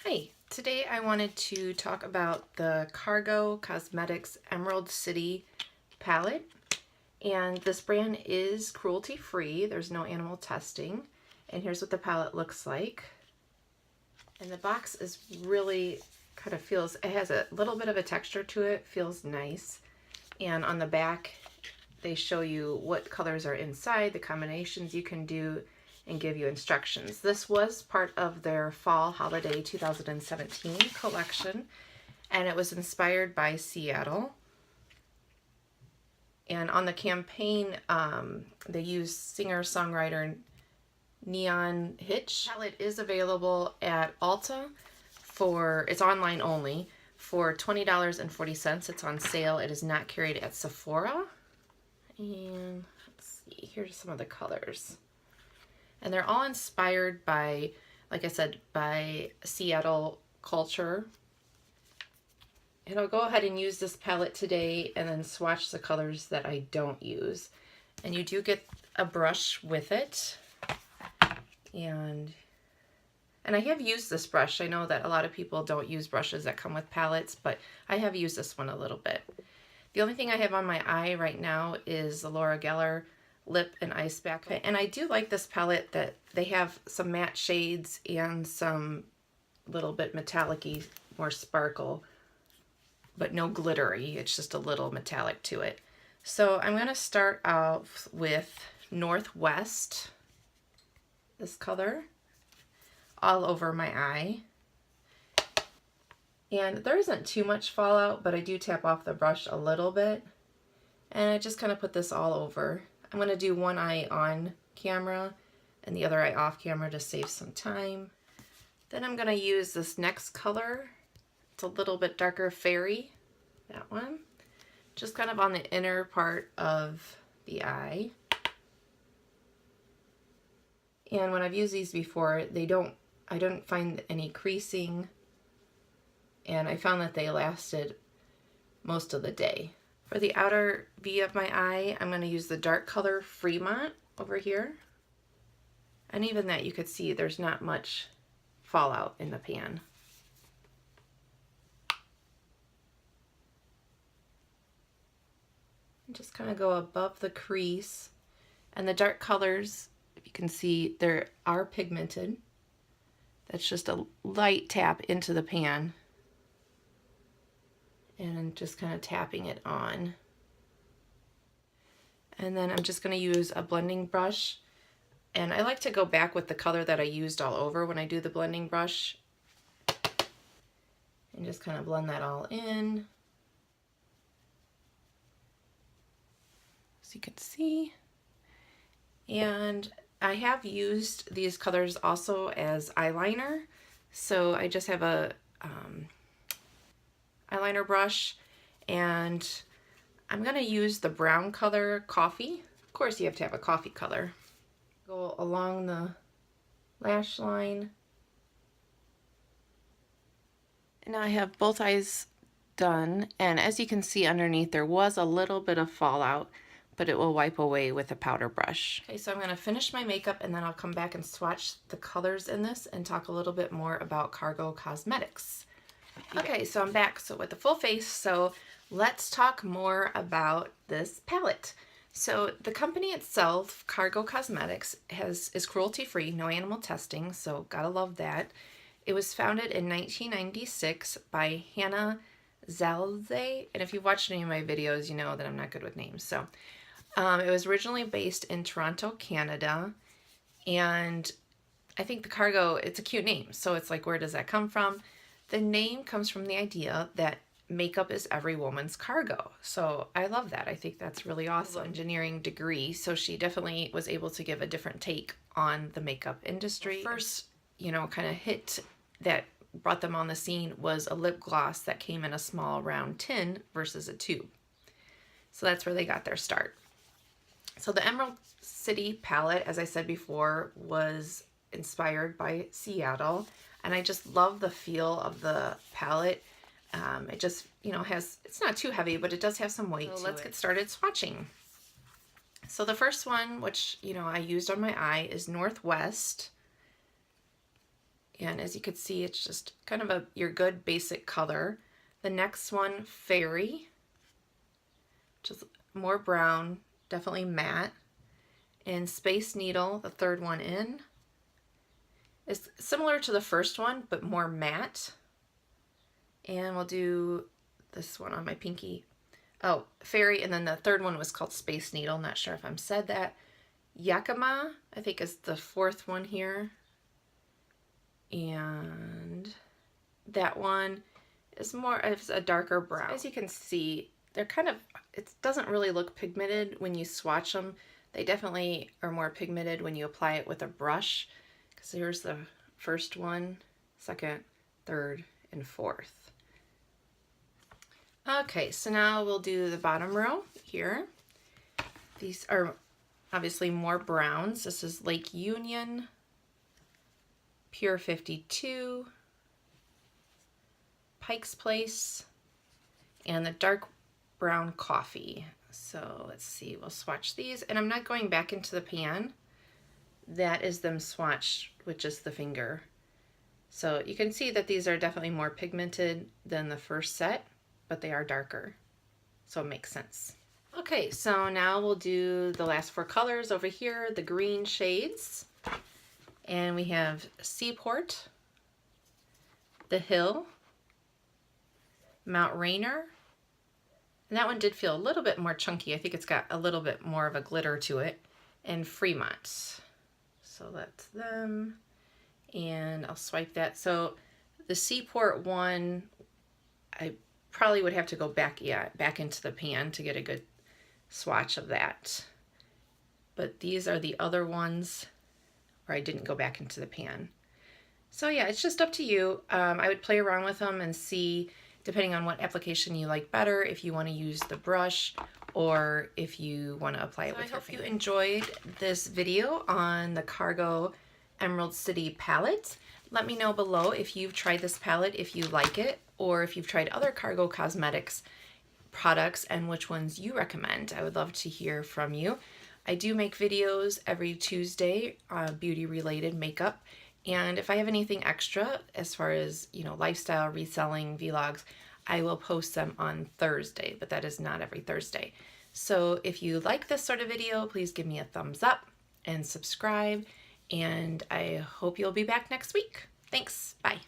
Hi, today I wanted to talk about the Cargo Cosmetics Emerald City palette. And this brand is cruelty-free. There's no animal testing. And here's what the palette looks like. And the box is really kind of feels, it has a little bit of a texture to it, feels nice. And on the back, they show you what colors are inside, the combinations you can do, and give you instructions. This was part of their Fall Holiday 2017 collection, and it was inspired by Seattle. And on the campaign, they used singer-songwriter Neon Hitch. The palette is available at Ulta it's online only, for $20.40. It's on sale. It is not carried at Sephora. And let's see, here's some of the colors. And they're all inspired by, like I said, by Seattle culture. And I'll go ahead and use this palette today and then swatch the colors that I don't use. And you do get a brush with it. And I have used this brush. I know that a lot of people don't use brushes that come with palettes, but I have used this one a little bit. The only thing I have on my eye right now is the Laura Geller Lip and Ice Back. And I do like this palette that they have some matte shades and some little bit metallic-y, more sparkle, but no glittery. It's just a little metallic to it. So I'm going to start out with Northwest, this color, all over my eye. And there isn't too much fallout, but I do tap off the brush a little bit. And I just kind of put this all over. I'm going to do one eye on camera and the other eye off camera to save some time. Then I'm going to use this next color. It's a little bit darker, Fairy, that one. Just kind of on the inner part of the eye. And when I've used these before, I don't find any creasing, and I found that they lasted most of the day. For the outer V of my eye, I'm going to use the dark color Fremont over here. And even that, you could see there's not much fallout in the pan. And just kind of go above the crease. And the dark colors, if you can see, they are pigmented. That's just a light tap into the pan. And just kind of tapping it on. And then I'm just going to use a blending brush. And I like to go back with the color that I used all over when I do the blending brush. And just kind of blend that all in. As you can see. And I have used these colors also as eyeliner. So I just have a eyeliner brush, and I'm going to use the brown color Coffee. Of course you have to have a coffee color. Go along the lash line. And now I have both eyes done, and as you can see underneath there was a little bit of fallout, but it will wipe away with a powder brush. Okay, so I'm going to finish my makeup and then I'll come back and swatch the colors in this and talk a little bit more about Cargo Cosmetics. Okay, so I'm back with the full face, so let's talk more about this palette. So the company itself, Cargo Cosmetics, is cruelty-free, no animal testing, so gotta love that. It was founded in 1996 by Hannah Zalze, and if you've watched any of my videos, you know that I'm not good with names. So it was originally based in Toronto, Canada, and I think the Cargo, it's a cute name, so it's like, where does that come from? The name comes from the idea that makeup is every woman's cargo. So I love that. I think that's really awesome. Engineering degree, so she definitely was able to give a different take on the makeup industry. The first, kind of hit that brought them on the scene was a lip gloss that came in a small round tin versus a tube. So that's where they got their start. So the Emerald City palette, as I said before, was inspired by Seattle. And I just love the feel of the palette. It just, it's not too heavy, but it does have some weight to it. Let's get started swatching. So the first one, which, I used on my eye, is Northwest. And as you can see, it's just kind of your good basic color. The next one, Fairy, which is more brown, definitely matte. And Space Needle, the third one in, is similar to the first one, but more matte. And we'll do this one on my pinky. Oh, Fairy, and then the third one was called Space Needle. Not sure if I'm said that. Yakima, I think, is the fourth one here. And that one is more of a darker brown. As you can see, they're kind of, it doesn't really look pigmented when you swatch them. They definitely are more pigmented when you apply it with a brush, because here's the first one, second, third, and fourth. Okay, so now we'll do the bottom row here. These are obviously more browns. This is Lake Union, Pure 52, Pike's Place, and the dark brown coffee. So let's see, we'll swatch these, and I'm not going back into the pan. That is them swatched with just the finger. So you can see that these are definitely more pigmented than the first set, but they are darker, so it makes sense. Okay, so now we'll do the last four colors over here, the green shades. And we have Seaport, The Hill, Mount Rainier, and that one did feel a little bit more chunky. I think it's got a little bit more of a glitter to it, and Fremont. So that's them, and I'll swipe that. So the Seaport one, I probably would have to go back into the pan to get a good swatch of that. But these are the other ones where I didn't go back into the pan. So yeah, it's just up to you. I would play around with them and see, depending on what application you like better, if you want to use the brush or if you want to apply it with your finger. I hope you enjoyed this video on the Cargo Emerald City palette. Let me know below if you've tried this palette, if you like it, or if you've tried other Cargo Cosmetics products and which ones you recommend. I would love to hear from you. I do make videos every Tuesday, beauty related makeup. And if I have anything extra as far as, you know, lifestyle, reselling, vlogs, I will post them on Thursday, but that is not every Thursday. So if you like this sort of video, please give me a thumbs up and subscribe. And I hope you'll be back next week. Thanks. Bye.